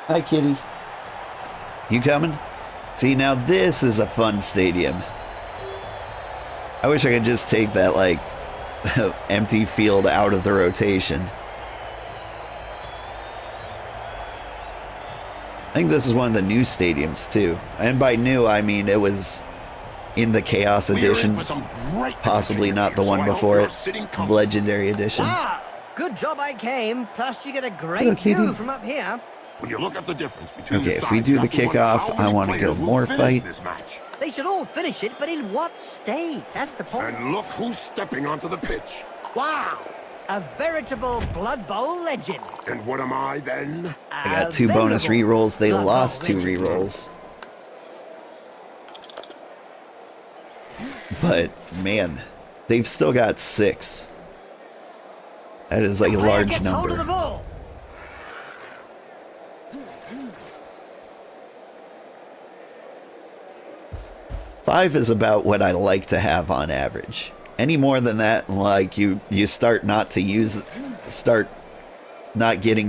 Hi, kitty. You coming? See, now this is a fun stadium. I wish I could just take that, like, empty field out of the rotation. I think this is one of the new stadiums, too. And by new, I mean it was in the Chaos Edition. Possibly not the one before it. Legendary Edition. Wow, good job I came. Plus, you get a great view from up here. When you look at the difference between okay, if we do the kickoff, I want to go more fight. This match. They should all finish it, but in what state? That's the point. And look who's stepping onto the pitch. Wow, a veritable Blood Bowl legend. And what am I then? I got 2 bonus rerolls. They lost 2 rerolls. But, man, they've still got 6. That is like a large number. 5 is about what I like to have on average. Any more than that, like you start not getting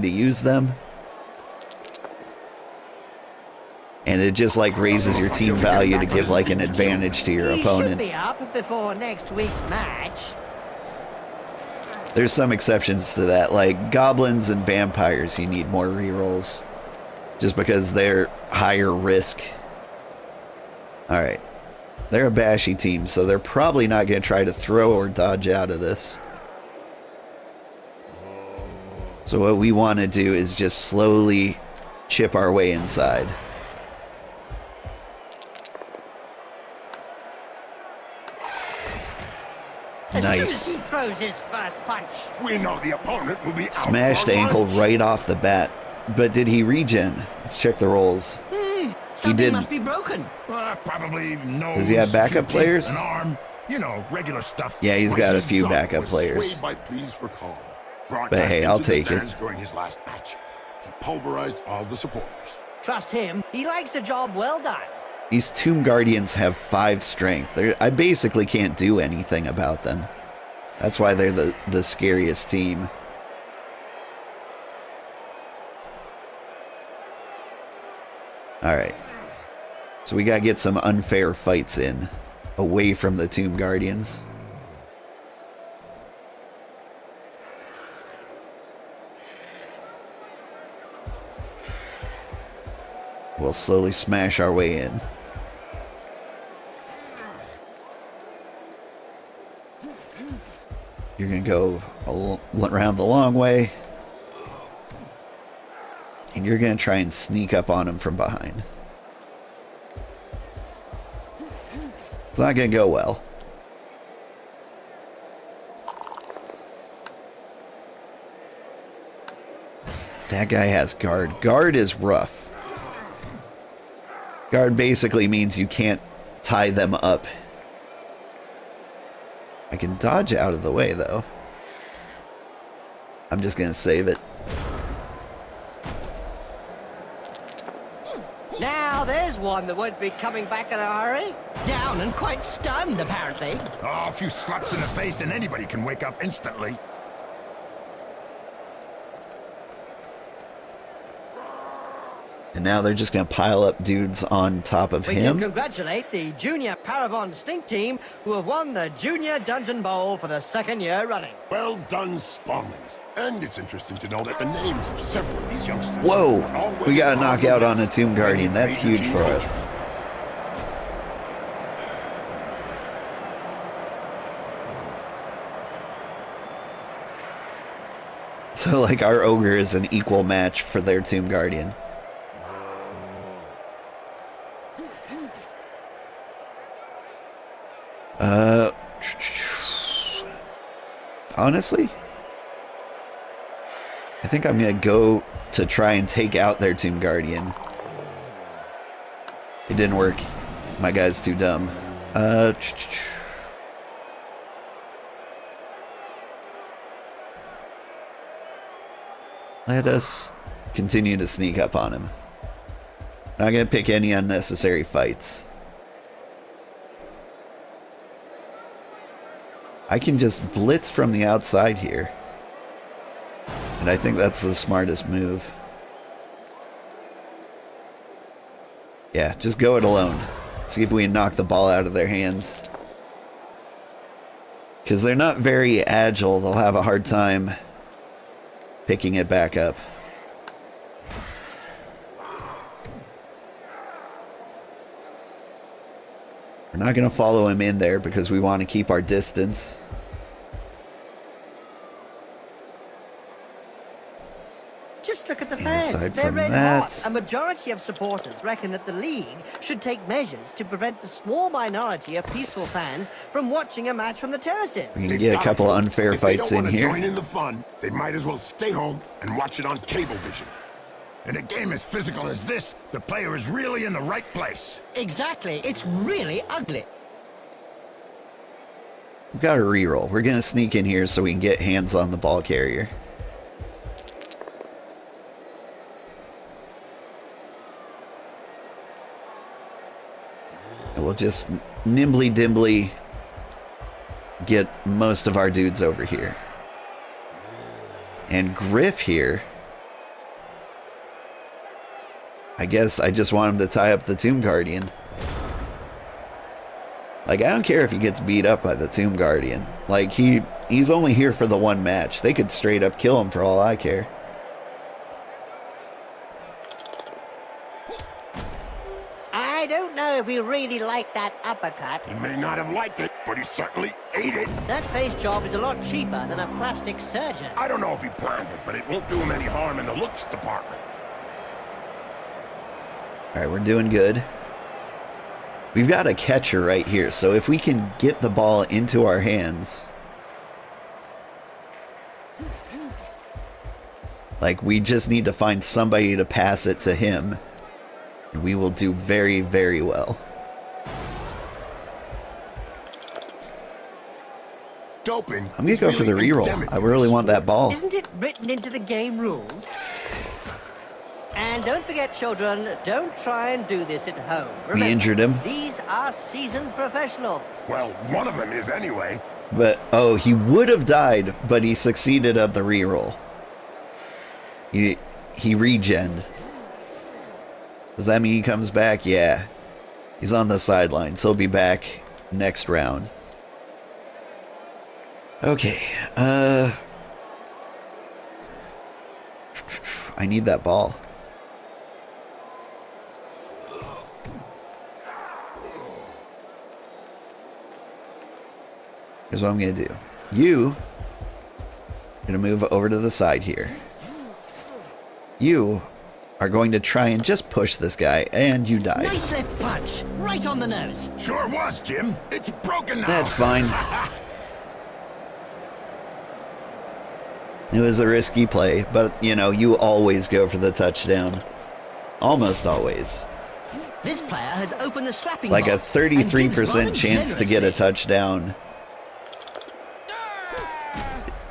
to use them. And it just like raises your team value to give like an advantage to your opponent. Should be up before next week's match. There's some exceptions to that, like goblins and vampires you need more rerolls. Just because they're higher risk. Alright. They're a bashy team, so they're probably not going to try to throw or dodge out of this. So what we want to do is just slowly chip our way inside. Nice. He throws his first punch. We know the opponent will be out. Smashed ankle right off the bat. But did he regen? Let's check the rolls. He didn't. Must be broken. Probably no. Does he have backup players? An arm, you know, regular stuff. Yeah, he's got a few backup players. But hey, I'll take it. During his last match, he pulverized all the supporters. Trust him. He likes a job well done. These Tomb Guardians have 5 strength. I basically can't do anything about them. That's why they're the scariest team. Alright. So we gotta get some unfair fights in. Away from the Tomb Guardians. We'll slowly smash our way in. You're gonna go around the long way. And you're gonna try and sneak up on him from behind. It's not gonna go well. That guy has guard. Guard is rough. Guard basically means you can't tie them up. I can dodge out of the way, though. I'm just gonna save it. Now there's one that won't be coming back in a hurry. Down and quite stunned, apparently. Oh, a few slaps in the face and anybody can wake up instantly. And now they're just going to pile up dudes on top of We him. can congratulate the Junior Paravon Stink Team, who have won the Junior Dungeon Bowl for the 2nd year running. Well done, Spawnlings. And it's interesting to know that the names of several of these youngsters... Whoa! We got a knockout on a Tomb Guardian. That's huge for us. So, like, our Ogre is an equal match for their Tomb Guardian. Honestly, I think I'm gonna go to try and take out their Tomb Guardian. It didn't work. My guy's too dumb. Let us continue to sneak up on him. Not gonna pick any unnecessary fights. I can just blitz from the outside here. And I think that's the smartest move. Yeah, just go it alone. See if we can knock the ball out of their hands. Because they're not very agile. They'll have a hard time picking it back up. We're not going to follow him in there because we want to keep our distance. Just look at the And fans. aside They're from red that- hot. A majority of supporters reckon that the league should take measures to prevent the small minority of peaceful fans from watching a match from the terraces. We can get a couple of unfair fights in If they don't here. want to join in the fun, they might as well stay home and watch it on cable vision. In a game as physical as this, the player is really in the right place. Exactly. It's really ugly. We've got a reroll. We're going to sneak in here so we can get hands on the ball carrier. And we'll just nimbly-dimbly get most of our dudes over here. And Griff here, I guess I just want him to tie up the Tomb Guardian. Like, I don't care if he gets beat up by the Tomb Guardian. Like, he's only here for the one match. They could straight up kill him for all I care. I don't know if we really like that uppercut. He may not have liked it, but he certainly ate it. That face job is a lot cheaper than a plastic surgeon. I don't know if he planned it, but it won't do him any harm in the looks department. Alright, we're doing good. We've got a catcher right here, so if we can get the ball into our hands... Like, we just need to find somebody to pass it to him. And we will do very, very well. Doping. I'm gonna go for the reroll. I really want that ball. Isn't it written into the game rules? And don't forget, children, don't try and do this at home. Remember, injured him. These are seasoned professionals. Well, one of them is anyway. But, oh, he would have died, but he succeeded at the reroll. He regened. Does that mean he comes back? Yeah. He's on the sidelines. He'll be back next round. Okay. I need that ball. Here's what I'm going to do. You are going to move over to the side here. You are going to try and just push this guy, and you die. Nice left punch, right on the nose. Sure was, Jim. It's broken now. That's fine. It was a risky play, but, you know, you always go for the touchdown. Almost always. This player has opened the slapping Like a box and gives 33% rather chance to get a generously. touchdown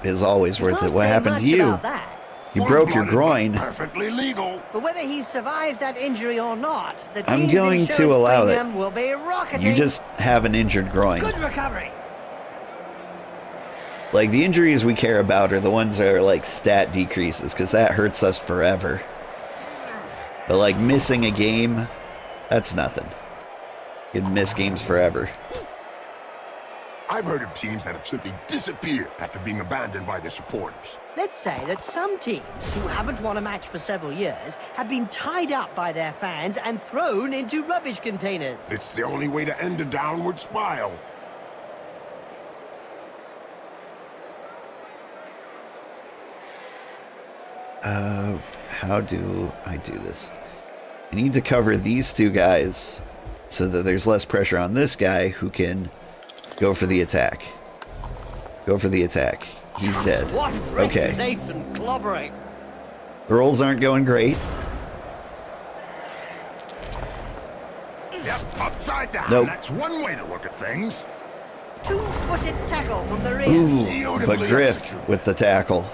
is always worth Can't it. What say happened to much you? about that. You broke your Full-blooded, groin. Perfectly legal. But whether he survives that injury or not, the I'm team's going to insurance allow that. premium will be rocketing. You just have an injured groin. Good recovery. Like, the injuries we care about are the ones that are like stat decreases, because that hurts us forever. But like missing a game, that's nothing. You can miss games forever. I've heard of teams that have simply disappeared after being abandoned by their supporters. Let's say that some teams who haven't won a match for several years have been tied up by their fans and thrown into rubbish containers. It's the only way to end a downward spiral. How do I do this? I need to cover these two guys so that there's less pressure on this guy who can go for the attack. Go for the attack. He's dead. What Okay. reputation clobbering. The rolls aren't going great. Yep, upside down. Nope. That's one way to look at things. Two-footed tackle from the rear. Ooh, but Beautifully Griff executed. with the tackle.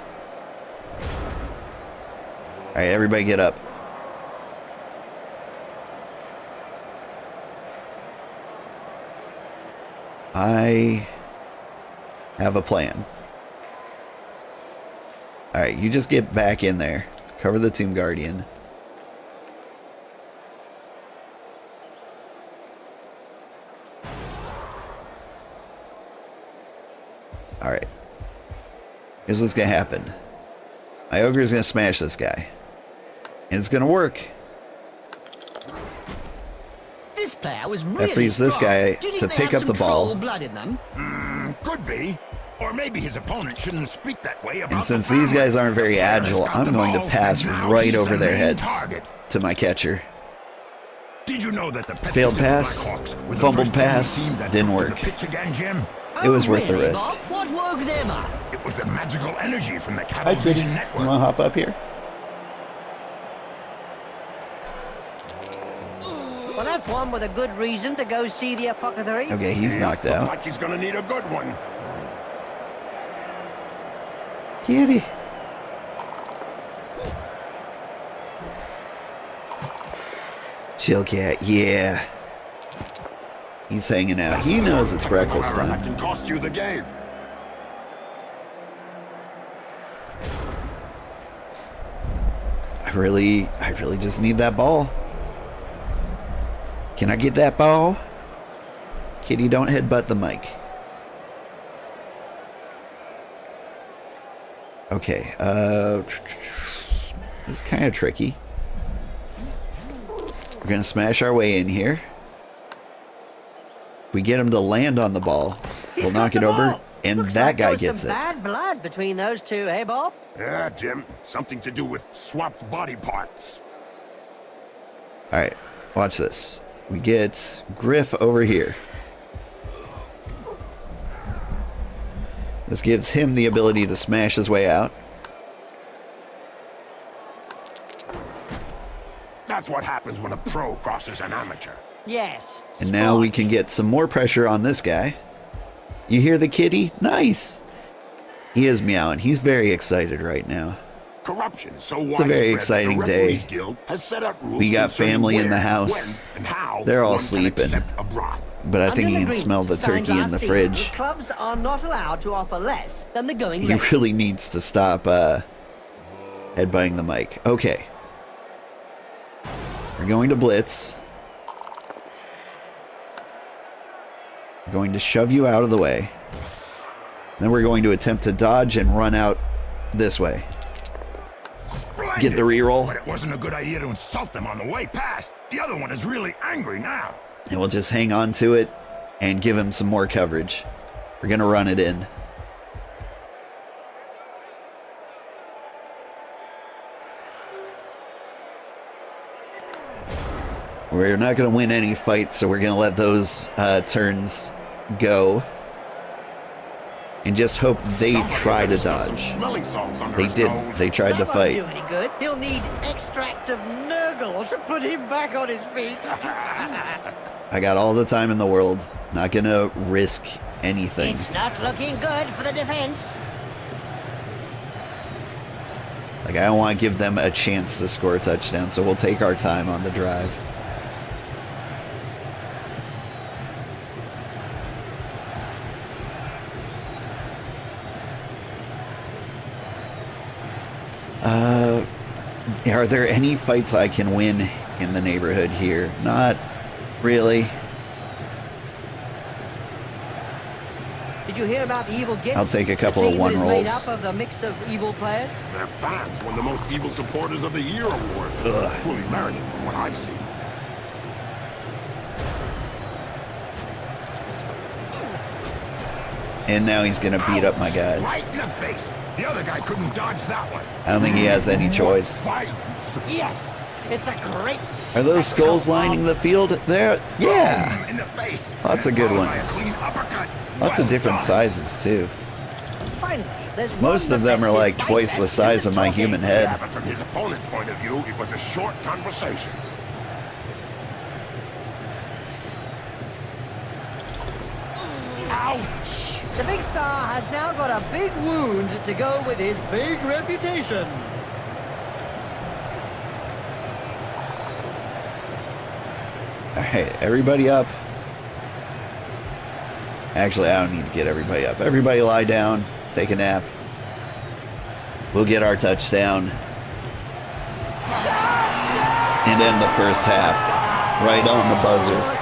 All right, everybody get up. I have a plan. All right, you just get back in there. Cover the Tomb Guardian. Alright. Here's what's gonna happen. My ogre's gonna smash this guy. And it's gonna work. This player was really That frees this strong. guy Do you think to they pick have up the some ball. troll blood in them? Could be. Or maybe his opponent shouldn't speak that way about And since the these family. guys aren't very The player has agile, got I'm the going to ball, pass and now right he's over the their main heads target. to my catcher. Did you know that the Pets Failed of the pass, Blackhawks were the fumbled first pass, team that didn't took to work. the pitch again, Jim? It was worth the Really, risk. Bob? What woke them up? It was the magical energy from the Hi, Cablevision Kitty. You network. want to hop up here? Well, that's one with a good reason to go see the apothecary. Okay, he's knocked Looks out. like he's gonna need a good one. Kitty. Chill cat, yeah. He's hanging out. He knows it's breakfast However, that time. can cost you the game. I really just need that ball. Can I get that ball? Kitty, don't headbutt the mic. Okay, this is kind of tricky. We're gonna smash our way in here. If we get him to land on the ball, we'll He's knock got it the over, ball. and Looks that like there guy was gets some it. bad blood between those two, hey, Bob? Yeah, Jim. Something to do with swapped body parts. Alright, watch this. We get Griff over here. This gives him the ability to smash his way out. That's what happens when a pro crosses an amateur. Yes. And now we sport. can get some more pressure on this guy. You hear the kitty? Nice! He is meowing. He's very excited right now. Corruption is so a widespread very that exciting the Referees day. Guild has set up rules We got concerning family in where, the house. when, and how They're all one can sleeping. accept a bribe. But I Under think an you can agreement smell the signed turkey in last the season, fridge. Clubs are not allowed to offer less than the going He rate. really needs to stop headbutting the mic. Okay. We're going to blitz. We're going to shove you out of the way. Then we're going to attempt to dodge and run out this way. Splendid. Get the reroll. But it wasn't a good idea to insult them on the way past. The other one is really angry now. And we'll just hang on to it and give him some more coverage. We're going to run it in. We're not going to win any fights, so we're going to let those turns go. And just hope they Somebody try better to stuff some dodge. smelling salts under They his didn't. nose. They tried That to won't fight. do any good. He'll need extract of Nurgle to put him back on his feet. I got all the time in the world. Not going to risk anything. It's not looking good for the defense. Like, I don't want to give them a chance to score a touchdown, so we'll take our time on the drive. Are there any fights I can win in the neighborhood here? Not really. Did you hear about the evil Gits? I'll take a couple The of team one that is made rolls. up of the mix of evil players. Their fans won the most evil supporters of the year award. Ugh. Fully merited from what I've seen. And now he's going to beat up my guys. Right in the face. The other guy couldn't dodge that one. I don't think he has any choice. Violence. Yes, it's a great. Are those skulls spectacle, lining the field? There, yeah. Boom, in the face. Lots of And good followed by a ones. clean uppercut. Lots of Well different done. sizes, too. Finally, there's Most one of them are defensive like twice the bicep size to of my talking. human Yeah, head. but from his opponent's point of view, it was a short conversation. Ouch! The big star has now got a big wound to go with his big reputation. Alright, everybody up. Actually, I don't need to get everybody up. Everybody lie down, take a nap. We'll get our touchdown. And end the first half. Right on the buzzer.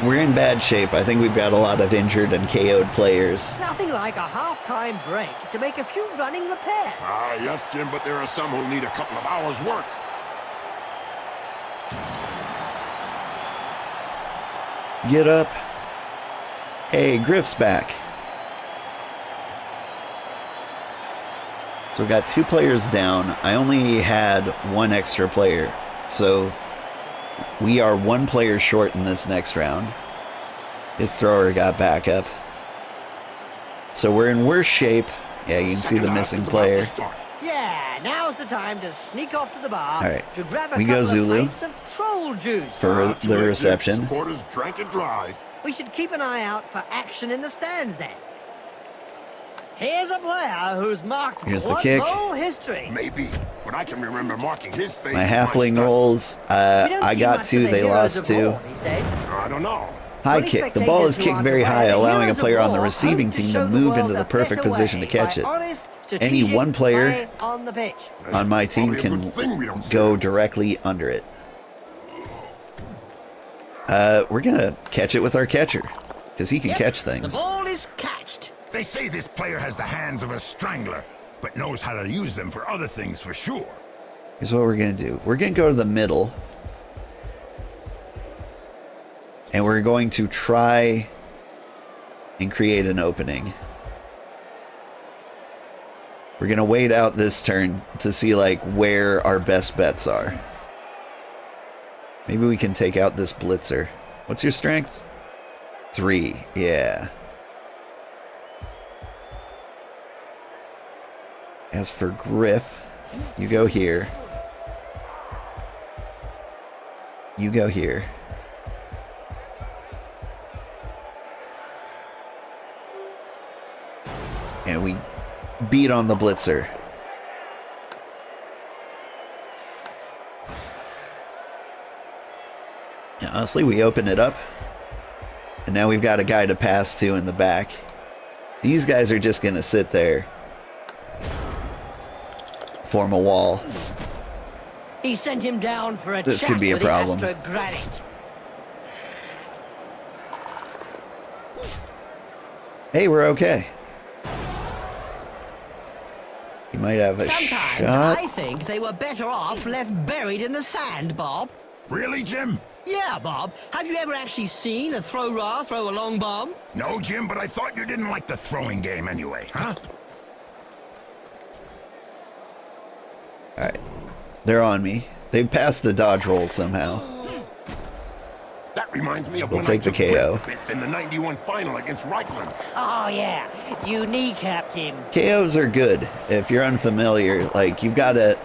We're in bad shape. I think we've got a lot of injured and KO'd players. Nothing like a half-time break to make a few running repairs. Ah, yes, Jim, but there are some who need a couple of hours' work. Get up. Hey, Griff's back. So we got 2 players down. I only had 1 extra player. So we are 1 player short in this next round. His thrower got back up. So we're in worse shape. Yeah, you can see the missing player. Yeah, now's the time to sneak off to the bar. All right. To grab a We go couple Zulu. of pints of troll juice. For the reception. Supporters drank it dry. We should keep an eye out for action in the stands then. Here's a player who's marked Here's the Blood kick. Bowl history. Maybe, but I can remember marking his face. My with halfling studs. rolls. We don't I see got much 2. of the They heroes lost of 2. war these days. I don't know. High Only kick. The ball is spectators who kicked are very aware high, that allowing a heroes of player on the war receiving hope to team show to the move world into the a perfect better position to way catch by it. honest, Any strategic one player play on the pitch. on my team Probably a can good thing we don't see go it. directly under it. We're gonna catch it with our catcher, because he can Yep, catch The things. ball is catched. They say this player has the hands of a strangler, but knows how to use them for other things for sure. Here's what we're gonna do. We're gonna go to the middle, and we're going to try and create an opening. We're gonna wait out this turn to see like where our best bets are. Maybe we can take out this blitzer. What's your strength? 3, yeah. As for Griff, you go here. You go here. And we beat on the blitzer. Yeah, honestly, we open it up. And now we've got a guy to pass to in the back. These guys are just going to sit there. Form a wall. He sent him down for a This chat could be a with problem. the Astro Granite. Hey, we're okay. He might have a Sometimes shot. I think they were better off left buried in the sand, Bob. Really, Jim? Yeah, Bob. Have you ever actually seen a throw a long bomb? No, Jim, but I thought you didn't like the throwing game anyway, huh? Alright. They're on me. They passed the dodge roll somehow. That reminds me of We'll when take I the took KO. Griff to bits in the 91 final against Reichland. Oh, yeah. You kneecapped him. KOs are good. If you're unfamiliar, like, you've got to...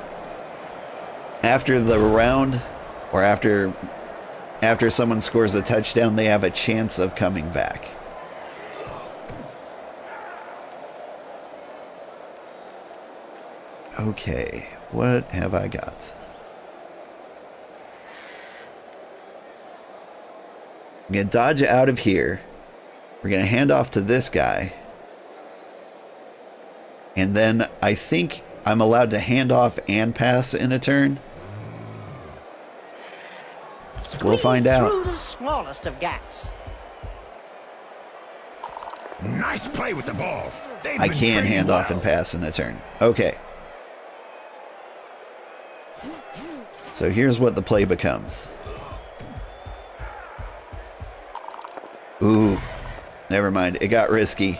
After the round, or after someone scores a touchdown, they have a chance of coming back. Okay, what have I got? I'm going to dodge out of here. We're going to hand off to this guy. And then I think I'm allowed to hand off and pass in a turn. We'll find out. Through the smallest of gaps. Nice play with the ball. They've I been can trained hand off well. and pass in a turn. Okay. So here's what the play becomes. Ooh, never mind. It got risky.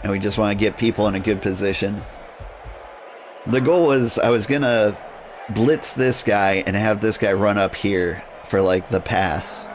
And we just want to get people in a good position. The goal was I was going to blitz this guy and have this guy run up here for like the pass.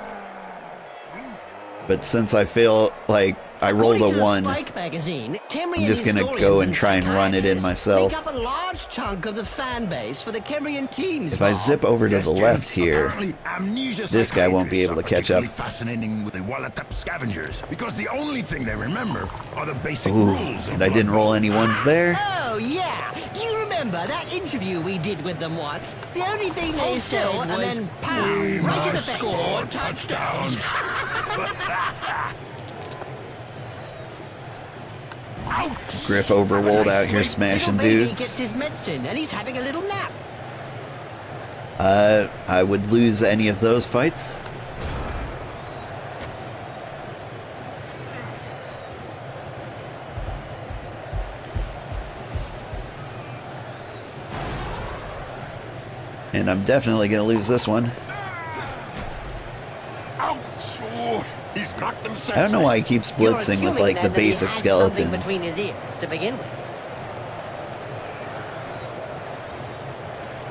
But since I feel like I rolled According to a the 1, Spike magazine, Khemri I'm just and gonna historians go and try and run it in psychiatrists myself. Make up a large chunk of the fan base for the Khemrian teams. if I Bob. zip over to Yes, the Jim. left here, Apparently, amnesia this guy won't be able to psychiatrists catch are up. particularly fascinating with the Walletap scavengers because the only thing they remember are the basic ooh, rules. of and I didn't Blood roll Bowl. any ones there. Oh, yeah. Do you remember that interview we did with them once? The only thing they Oh, said still, was, and then pow, We right in the must face. score touchdowns. Griff Overwold out here Little smashing baby dudes. gets his medicine and he's having a little nap. I would lose any of those fights. And I'm definitely going to lose this one. Ouch! Oh, he's knocked them senseless. I don't know why he keeps You're blitzing with assuming like then the that he basic had something skeletons. between his ears to begin with.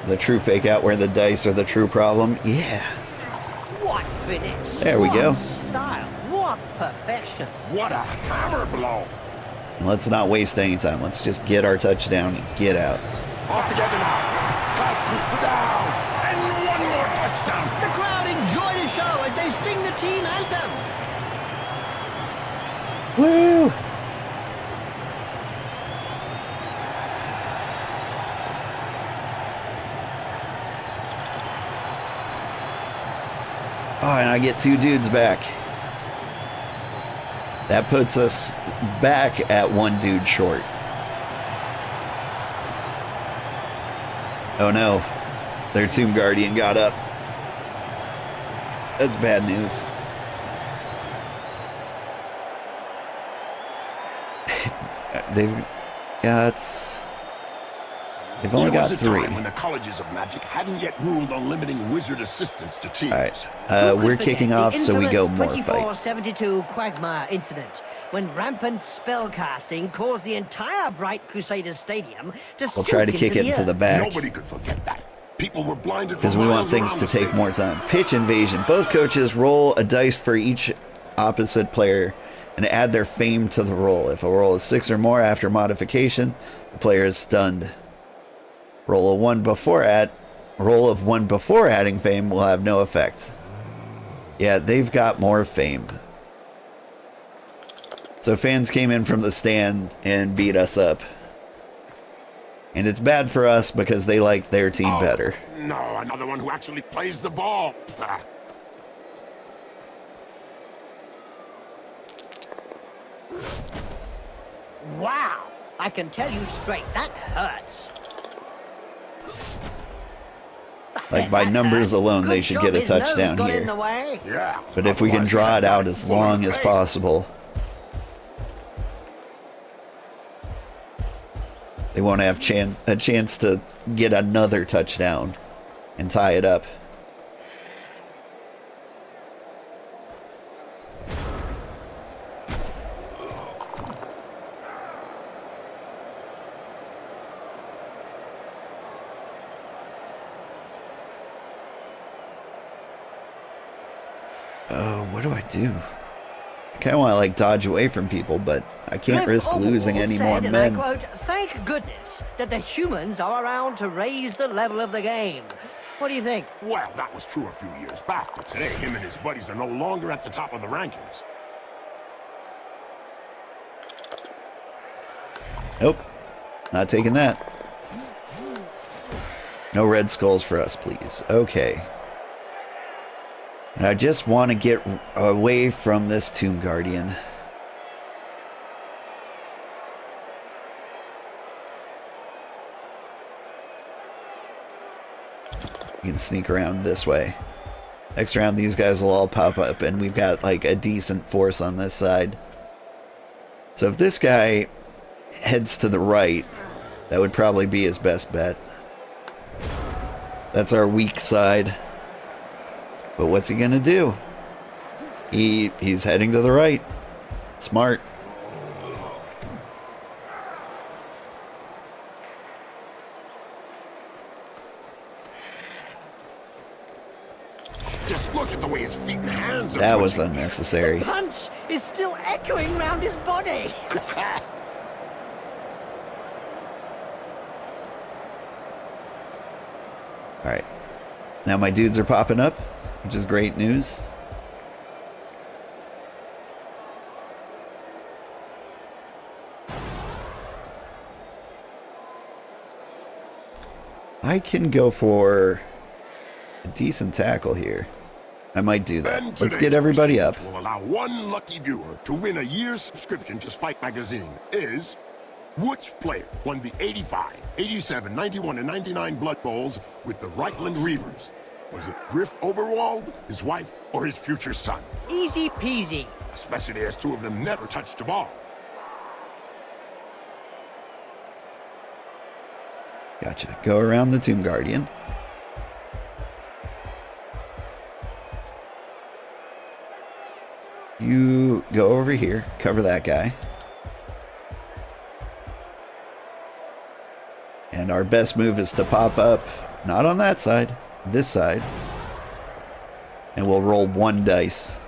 The true fake out where the dice are the true problem. Yeah. What finish! There we what go. Style! What perfection! What a hammer blow! And let's not waste any time. Let's just get our touchdown and get out. Off together now. Touchdown! And one more touchdown. The crowd enjoy the show as they sing the team anthem. Woo! Oh, and I get 2 dudes back. That puts us back at 1 dude short. Oh no, their Tomb Guardian got up. That's bad news. They've only got There was a 3. time when the colleges of magic hadn't yet ruled on limiting wizard assistants to teams. All right, Who could we're forget kicking the off, so we go more infamous fight. 2472 Quagmire incident, when rampant spellcasting caused the entire Bright Crusaders Stadium to We'll try to sink kick it into earth. the back Nobody could forget that. People were blinded because we want things to take more time. Pitch invasion. Both coaches roll a dice for each opposite player and add their fame to the roll. If a roll is 6 or more after modification, the player is stunned. Roll of 1 before adding fame will have no effect. Yeah, they've got more fame. So fans came in from the stand and beat us up. And it's bad for us because they like their team better. No, another one who actually plays the ball. Wow! I can tell you straight, that hurts. Like by numbers alone, they should get a touchdown In here. the way. Yeah. But if we can draw it out as long as possible, they won't have a chance to get another touchdown and tie it up. Oh, what do I do? I kind of want to like dodge away from people, but I can't Griff risk losing Overwold any said, more and men. I quote, "Thank goodness that the humans are around to raise the level of the game." What do you think? Well, that was true a few years back, but today him and his buddies are no longer at the top of the rankings. Nope, not taking that. No red skulls for us, please. Okay. And I just want to get away from this Tomb Guardian. You can sneak around this way. Next round, these guys will all pop up, and we've got like a decent force on this side. So if this guy heads to the right, that would probably be his best bet. That's our weak side. But what's he gonna do? He's heading to the right. Smart. Just look at the way his feet and hands are That was twitching. unnecessary. Punch is still echoing round his body. Alright. Now my dudes are popping up, which is great news. I can go for a decent tackle here. I might do that. And Let's today's get everybody question, up. which will allow one lucky viewer to win a year's subscription to Spike Magazine is, which player won the 85, 87, 91, and 99 Blood Bowls with the Reichland Reavers? Was it Griff Oberwald, his wife, or his future son? Easy peasy. Especially as two of them never touched a ball. Gotcha. Go around the Tomb Guardian. You go over here, cover that guy. And our best move is to pop up, not on that side, this side. And we'll roll 1 dice.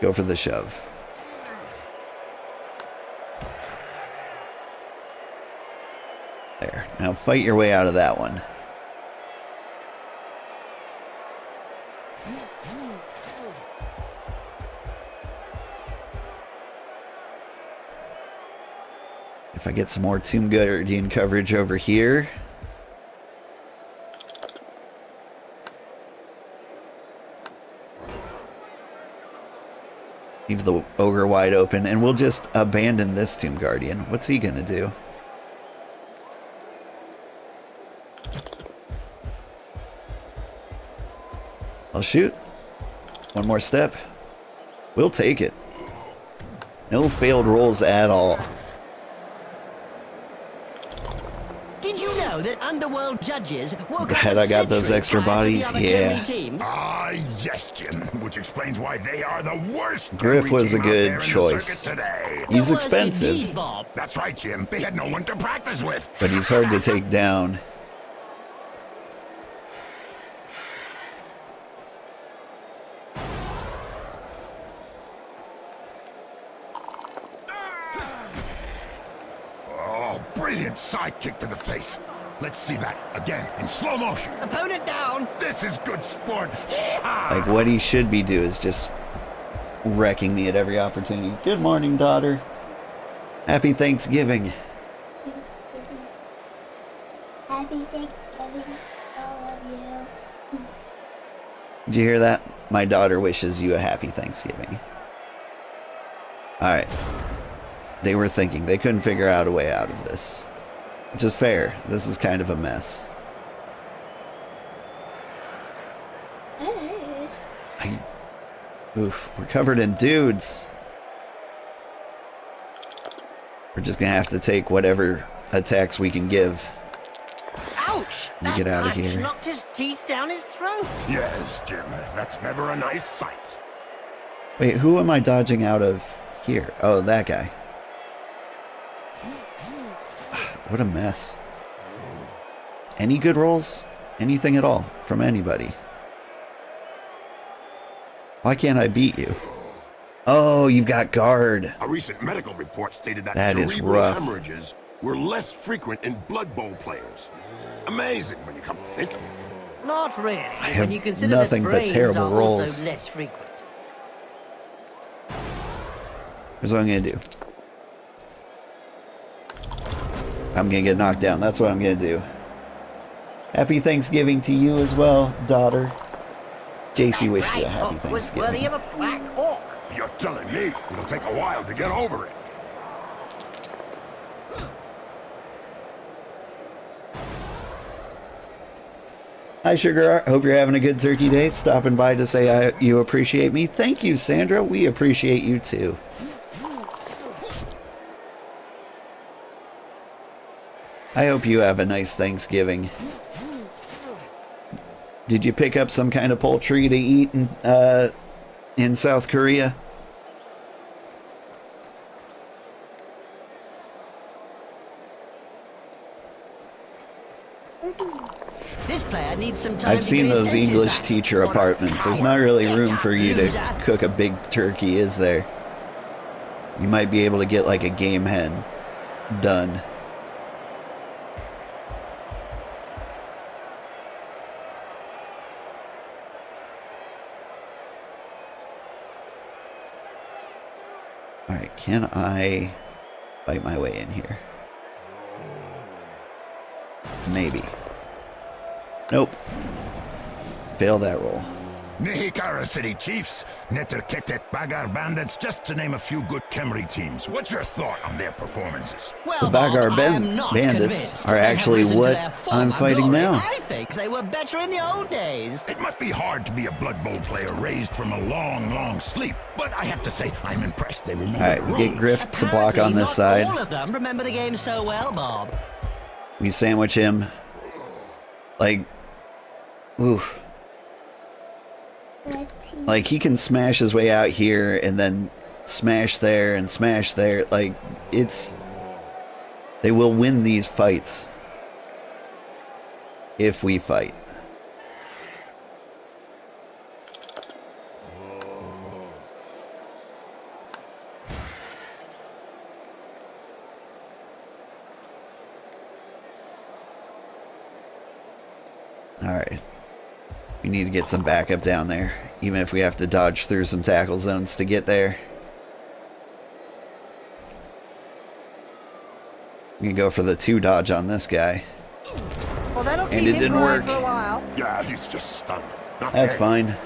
Go for the shove. There. Now fight your way out of that one. If I get some more Tomb Guardian coverage over here. Leave the ogre wide open, and we'll just abandon this Tomb Guardian. What's he gonna do? I'll shoot. One more step. We'll take it. No failed rolls at all. Did you know that underworld judges woke up Glad a I got those century extra prior to the bodies, other yeah. Khemri teams? Ah, yes, Jim. Which explains why they are the worst. Griff Khemri was a team out good there in the choice. circuit today. He's The worst expensive, indeed, Bob. That's right, Jim. They had no one to practice with. but he's hard to take down. Oh, brilliant sidekick to the face. Let's see that again in slow motion. Opponent down. This is good sport. Yeehaw! Like, what he should be doing is just wrecking me at every opportunity. Good morning, daughter. Happy Thanksgiving. Happy Thanksgiving to all of you. Did you hear that? My daughter wishes you a happy Thanksgiving. Alright. They were thinking. They couldn't figure out a way out of this. Which is fair. This is kind of a mess. Yes. Oof. We're covered in dudes. We're just gonna have to take whatever attacks we can give. Ouch! You That get outta punch here. knocked his teeth down his throat. Yes, Jim, that's never a nice sight. Wait, who am I dodging out of here? Oh, that guy. What a mess. Any good rolls? Anything at all from anybody? Why can't I beat you? Oh, you've got guard. A recent medical report stated that That is cerebral rough. hemorrhages were less frequent in Blood Bowl players. Amazing when you come to think of it. Not really. have when you consider nothing that but brains terrible are rolls. also less frequent. Here's what I'm gonna do. I'm gonna get knocked down. That's what I'm gonna do. Happy Thanksgiving to you as well, daughter. JC wished you a happy Hook was worthy Thanksgiving. of a Black Hawk. You're telling me it'll take a while to get over it. Hi, Sugarheart. Hope you're having a good turkey day. Stopping by to say you appreciate me. Thank you, Sandra. We appreciate you too. I hope you have a nice Thanksgiving. Did you pick up some kind of poultry to eat in South Korea? This player needs some time I've to seen get his those senses English back. teacher What a apartments. There's coward. not really Get room up, for you to loser. cook a big turkey, is there? You might be able to get like a game hen done. Alright, can I fight my way in here? Maybe. Nope. Fail that roll. Nihikara City Chiefs, Neterketet Bagar Bandits, just to name a few good Khemri teams. What's your thought on their performances? Well, The Bagar Bob, I am not Bandits convinced are they have actually risen to what their former I'm fighting glory. now. I think they were better in the old days. It must be hard to be a Blood Bowl player raised from a long, long sleep, but I have to say, I'm impressed they remember Alright, the we get rules. Griff to block on this Apparently, side. not all of them remember the game so well, Bob. We sandwich him. Like, oof. Red team. Like, he can smash his way out here and then smash there and smash there. Like, it's... They will win these fights. If we fight. Alright. We need to get some backup down there, even if we have to dodge through some tackle zones to get there. We can go for the 2 dodge on this guy. Well, that'll And keep it him didn't quiet work. for a while. Yeah, he's just stunned. Not That's dead. fine.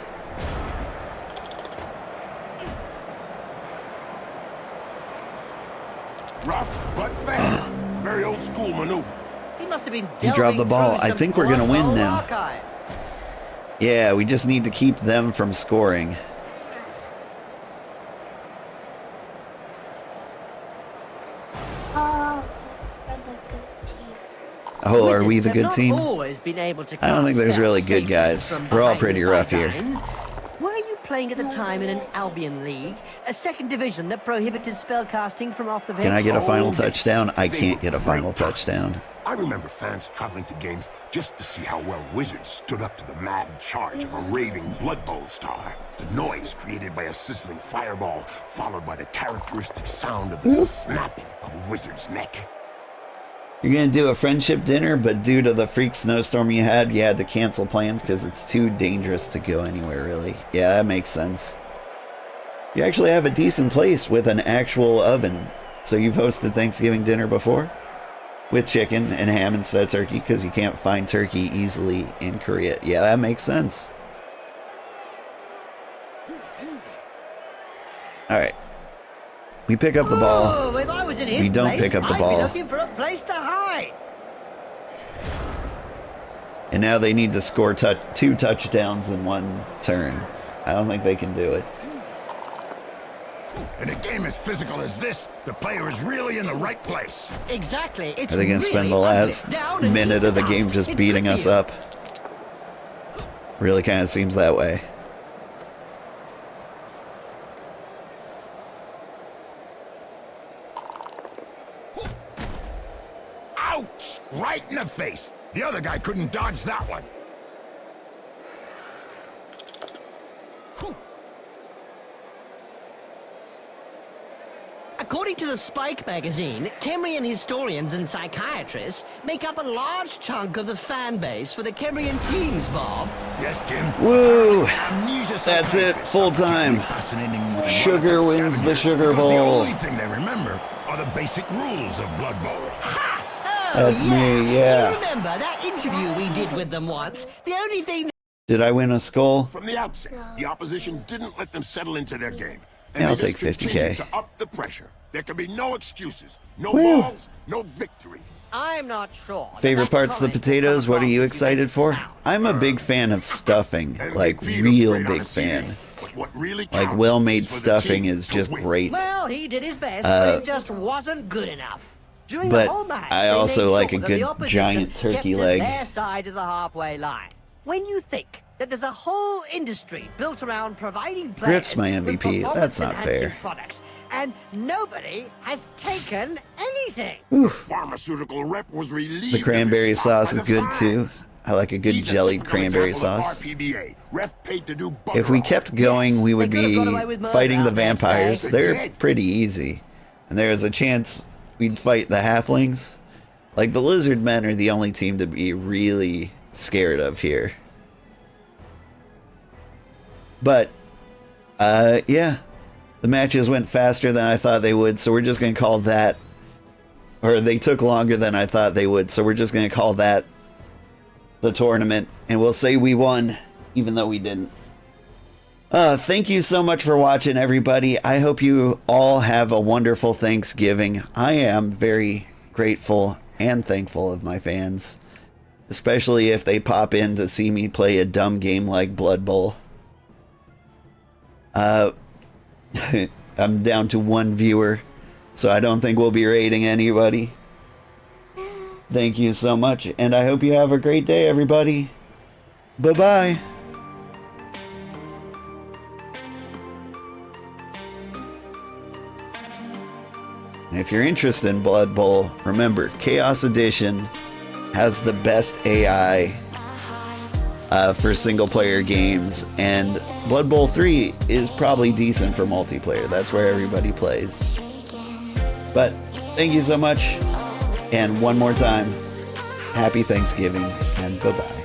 Rough, but fair. Very old school maneuver. He must have been He dropped the delving ball. through I some think we're gonna Blood win Bowl now. archives. Yeah, we just need to keep them from scoring. Oh, for the good team. Oh, are we Wizards the have good not team? always been able to I don't think cast there's really spells good safely guys. from We're all behind pretty the rough here. sidelines. Were you playing at the time in an Albion league, a second division that prohibited spellcasting from off the bench? Can I get a final Oh, yes. touchdown? I They can't were get a great final times. touchdown. I remember fans traveling to games just to see how well Wizards stood up to the mad charge of a raving Blood Bowl star. The noise created by a sizzling fireball, followed by the characteristic sound of the snapping of a wizard's neck. You're gonna do a friendship dinner, but due to the freak snowstorm you had to cancel plans because it's too dangerous to go anywhere, really. Yeah, that makes sense. You actually have a decent place with an actual oven. So you've hosted Thanksgiving dinner before? With chicken and ham instead of turkey, because you can't find turkey easily in Korea. Yeah, that makes sense. Alright. We pick up the ball. Oh, if I was in his We don't place, pick up the I'd ball. be looking for a place to hide. And now they need to score 2 touchdowns in 1 turn. I don't think they can do it. In a game as physical as this, the player is really in the right place. Exactly. It's Are they going to spend the really last ugly. Down and minute eat of the dust. game just It's beating good us for you. up? Really kind of seems that way. Ouch! Right in the face. The other guy couldn't dodge that one. Whew. According to the Spike magazine, Khemrian historians and psychiatrists make up a large chunk of the fan base for the Khemrian teams, Bob. Yes, Jim. Woo! Amnesia That's it, psychiatrists full are particularly time. fascinating with Sugar blood wins the scavengers, Sugar because Bowl. The only thing they remember are the basic rules of Blood Bowl. Oh, That's me, yeah. You remember that interview we did with them once? The only thing Did I win a skull? From the outset, the opposition didn't let them settle into their game. And Yeah, I'll they just take 50K. continued to up the pressure. There can be no excuses, no Woo. balls, no victory. I'm not sure. Favorite that parts of the comment potatoes? will What are come you across as excited for? sound. I'm a big fan of stuffing. Like, MVP looks real great on big a CD, fan. but what really Like, counts well-made is for the stuffing team is to just win. great. Well, he did his best, but it just wasn't good enough. During but the whole match, I they also made like sure a that good the opposition giant turkey kept to leg. their side of the halfway line. When you think that there's a whole industry built around providing players Griff's my with MVP. That's not performance-enhancing fair. products, and nobody has taken anything. The pharmaceutical rep was relieved. The cranberry of his spot sauce by is the good too. fans. I like a good He's a jellied typical cranberry example of sauce. RPBA. Ref paid to do If we bugger kept all. going, we Yes, would They could've be got away with murder fighting the out there vampires. today. They They're did. pretty easy. And there's a chance we'd fight the halflings. Like, the lizard men are the only team to be really scared of here. But, yeah. The matches went faster than I thought they would, so we're just going to call that... Or they took longer than I thought they would, so we're just going to call that the tournament. And we'll say we won even though we didn't. Thank you so much for watching, everybody. I hope you all have a wonderful Thanksgiving. I am very grateful and thankful of my fans, especially if they pop in to see me play a dumb game like Blood Bowl. I'm down to 1 viewer, so I don't think we'll be rating anybody. Thank you so much, and I hope you have a great day, everybody. Bye-bye. And if you're interested in Blood Bowl, remember, Chaos Edition has the best AI for single-player games, and Blood Bowl 3 is probably decent for multiplayer. That's where everybody plays. But thank you so much, and one more time, happy Thanksgiving, and bye-bye.